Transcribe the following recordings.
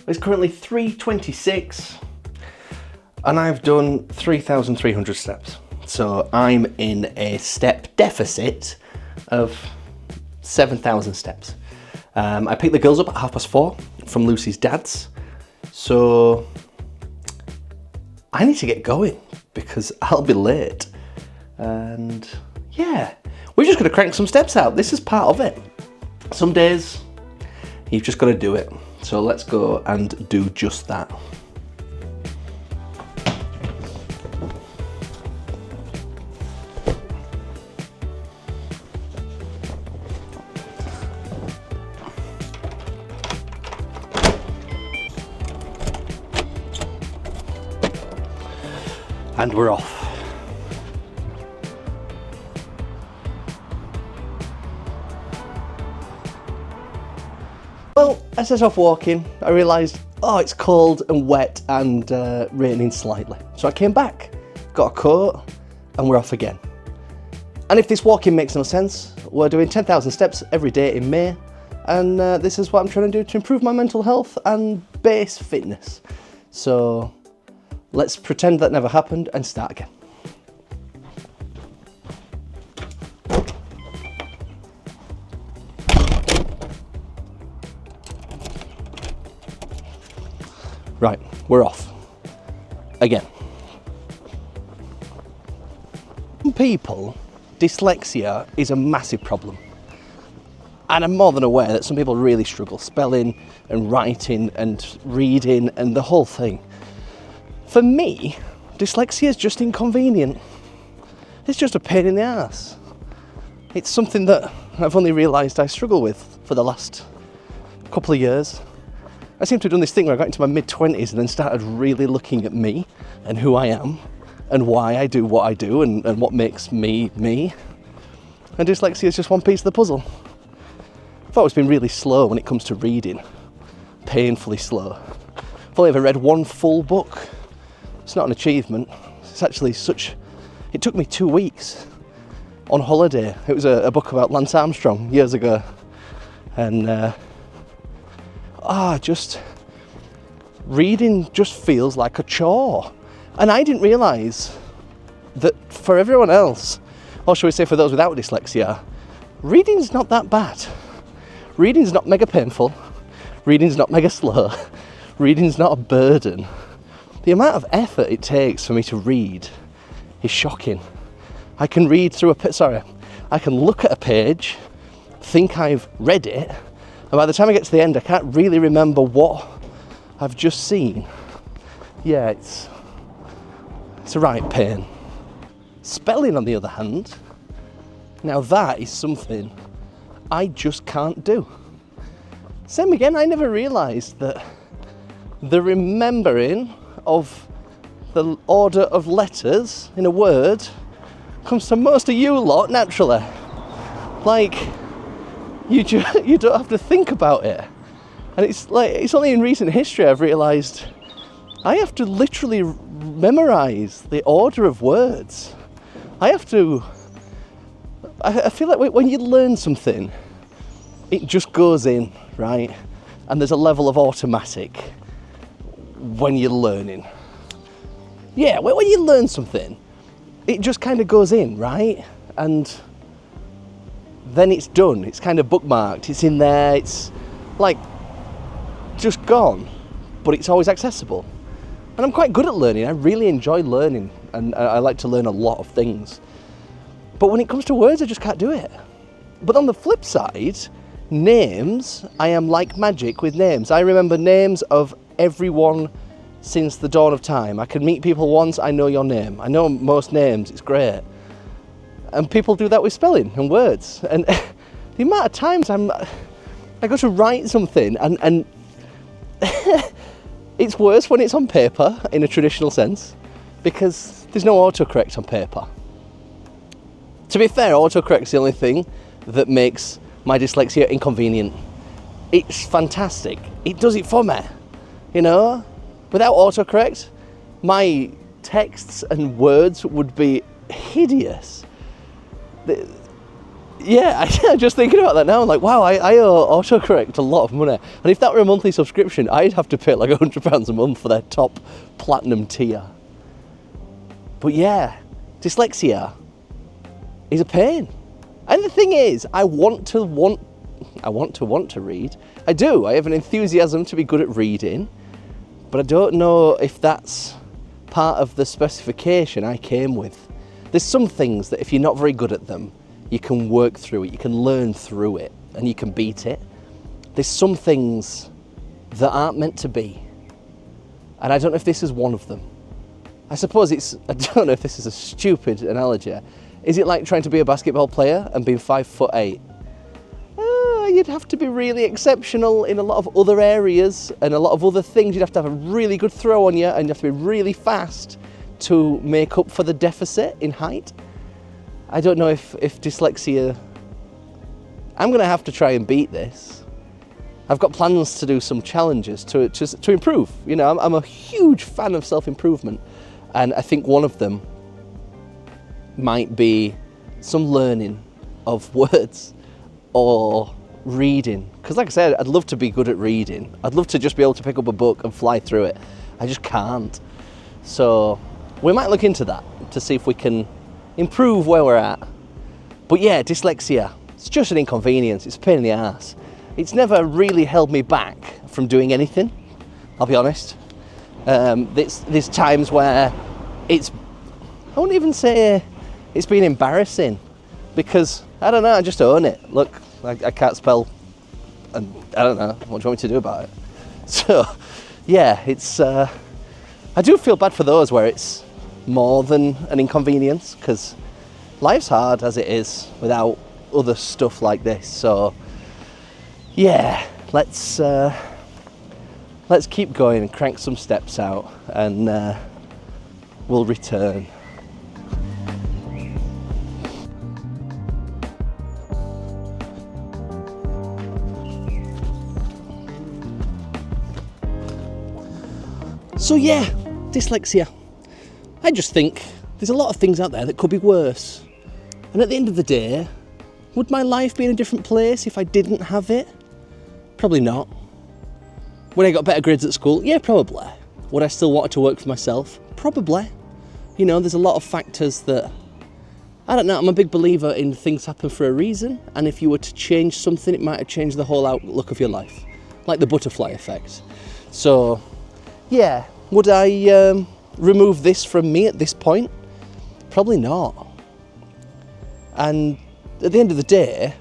It's currently 3:26 and I've done 3,300 steps. So I'm in a step deficit of 7,000 steps. I picked the girls up at 4:30 from Lucy's dad's. So I need to get going because I'll be late. And yeah, we're just gonna crank some steps out. This is part of it. Some days you've just got to do it. So let's go and do just that. And we're off. Well, I set off walking. I realised, oh, it's cold and wet and raining slightly. So I came back, got a coat, and we're off again. And if this walking makes no sense, we're doing 10,000 steps every day in May. And this is what I'm trying to do to improve my mental health and base fitness. So let's pretend that never happened and start again. Right, we're off. Again. Some people, dyslexia is a massive problem. And I'm more than aware that some people really struggle spelling and writing and reading and the whole thing. For me, dyslexia is just inconvenient. It's just a pain in the ass. It's something that I've only realised I struggle with for the last couple of years. I seem to have done this thing where I got into my mid-20s and then started really looking at me and who I am and why I do what I do and what makes me, me. And dyslexia is just one piece of the puzzle. I've always been really slow when it comes to reading. Painfully slow. I've only ever read one full book. It's not an achievement. It's actually it took me 2 weeks on holiday. It was a book about Lance Armstrong years ago. And just reading just feels like a chore. And I didn't realise that for everyone else, or shall we say for those without dyslexia, reading's not that bad. Reading's not mega painful. Reading's not mega slow. Reading's not a burden. The amount of effort it takes for me to read is shocking. I can read through I can look at a page, think I've read it, and by the time I get to the end, I can't really remember what I've just seen. Yeah, it's a right pain. Spelling, on the other hand, now that is something I just can't do. Same again, I never realised that the remembering of the order of letters in a word comes to most of you lot naturally. Like, you don't have to think about it. And it's only in recent history I've realised I have to literally memorise the order of words. I feel like when you learn something, it just goes in, right? And there's a level of automatic when you're learning. Yeah, when you learn something, it just kind of goes in, right? And then it's done. It's kind of bookmarked. It's in there. It's like just gone, but it's always accessible. And I'm quite good at learning. I really enjoy learning, and I like to learn a lot of things. But when it comes to words, I just can't do it. But on the flip side, names, I am like magic with names. I remember names of everyone since the dawn of time. I can meet people once, I know your name. I know most names, it's great. And people do that with spelling and words. And the amount of times I go to write something and it's worse when it's on paper in a traditional sense because there's no autocorrect on paper. To be fair, autocorrect's the only thing that makes my dyslexia inconvenient. It's fantastic. It does it for me, you know? Without autocorrect, my texts and words would be hideous. yeah, I'm just thinking about that now. I'm like, wow, I owe autocorrect a lot of money. And if that were a monthly subscription, I'd have to pay like £100 a month for their top platinum tier. But yeah, dyslexia is a pain. And the thing is, I want to read. I do. I have an enthusiasm to be good at reading, but I don't know if that's part of the specification I came with. There's some things that if you're not very good at them, you can work through it, you can learn through it, and you can beat it. There's some things that aren't meant to be, and I don't know if this is one of them. I don't know if this is a stupid analogy. Is it like trying to be a basketball player and being 5'8"? You'd have to be really exceptional in a lot of other areas and a lot of other things. You'd have to have a really good throw on you, and you have to be really fast to make up for the deficit in height. I don't know if dyslexia... I'm going to have to try and beat this. I've got plans to do some challenges to improve. You know, I'm a huge fan of self-improvement, and I think one of them might be some learning of words or reading. Because like I said, I'd love to be good at reading. I'd love to just be able to pick up a book and fly through it. I just can't. So we might look into that to see if we can improve where we're at. But yeah, dyslexia, it's just an inconvenience. It's a pain in the ass. It's never really held me back from doing anything, I'll be honest. There's times where I wouldn't even say it's been embarrassing, because I don't know, I just own it. Look, I can't spell, and I don't know, what do you want me to do about it? So yeah, I do feel bad for those where it's more than an inconvenience, because life's hard as it is without other stuff like this. So yeah, let's keep going and crank some steps out, and we'll return. So yeah, dyslexia. I just think there's a lot of things out there that could be worse. And at the end of the day, would my life be in a different place if I didn't have it? Probably not. Would I got better grades at school? Yeah, probably. Would I still want to work for myself? Probably. You know, there's a lot of factors that, I don't know, I'm a big believer in things happen for a reason, and if you were to change something, it might have changed the whole outlook of your life. Like the butterfly effect. So, yeah, would I remove this from me at this point? Probably not. And at the end of the day,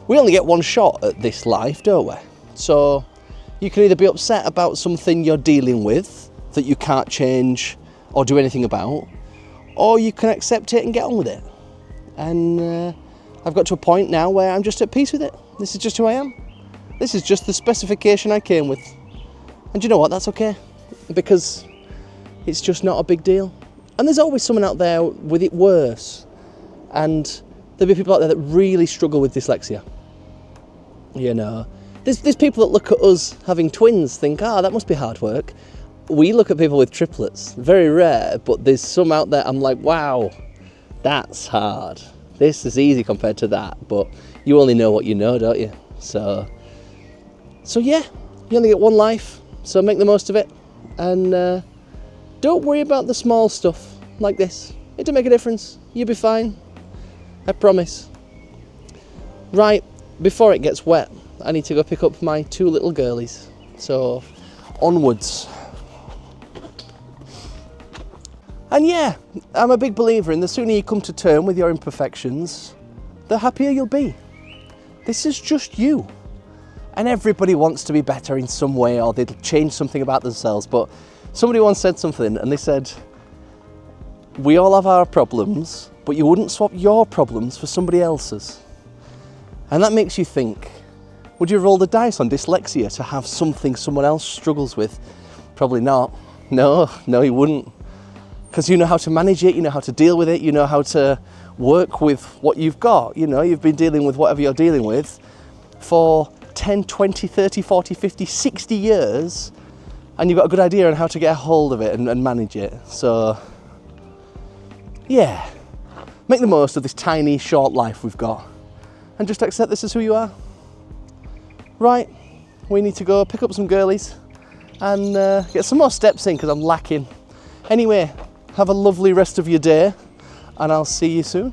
we only get one shot at this life, don't we? So you can either be upset about something you're dealing with that you can't change or do anything about, or you can accept it and get on with it. And I've got to a point now where I'm just at peace with it. This is just who I am. This is just the specification I came with. And you know what? That's okay, because it's just not a big deal. And there's always someone out there with it worse. And there'll be people out there that really struggle with dyslexia. You know, there's people that look at us having twins, think, that must be hard work. We look at people with triplets, very rare, but there's some out there I'm like, wow, that's hard. This is easy compared to that, but you only know what you know, don't you? So yeah, you only get one life, so make the most of it. And don't worry about the small stuff like this. It don't make a difference. You'll be fine. I promise. Right, before it gets wet, I need to go pick up my two little girlies. So, onwards. And yeah, I'm a big believer in the sooner you come to terms with your imperfections, the happier you'll be. This is just you. And everybody wants to be better in some way, or they'll change something about themselves. But somebody once said something, and they said, we all have our problems, but you wouldn't swap your problems for somebody else's. And that makes you think, would you roll the dice on dyslexia to have something someone else struggles with? Probably not. No, you wouldn't. Because you know how to manage it, you know how to deal with it, you know how to work with what you've got. You know, you've been dealing with whatever you're dealing with for 10, 20, 30, 40, 50, 60 years, and you've got a good idea on how to get a hold of it and manage it. So, yeah, make the most of this tiny, short life we've got. and just accept this as who you are. Right, we need to go pick up some girlies and get some more steps in because I'm lacking. Anyway, have a lovely rest of your day and I'll see you soon.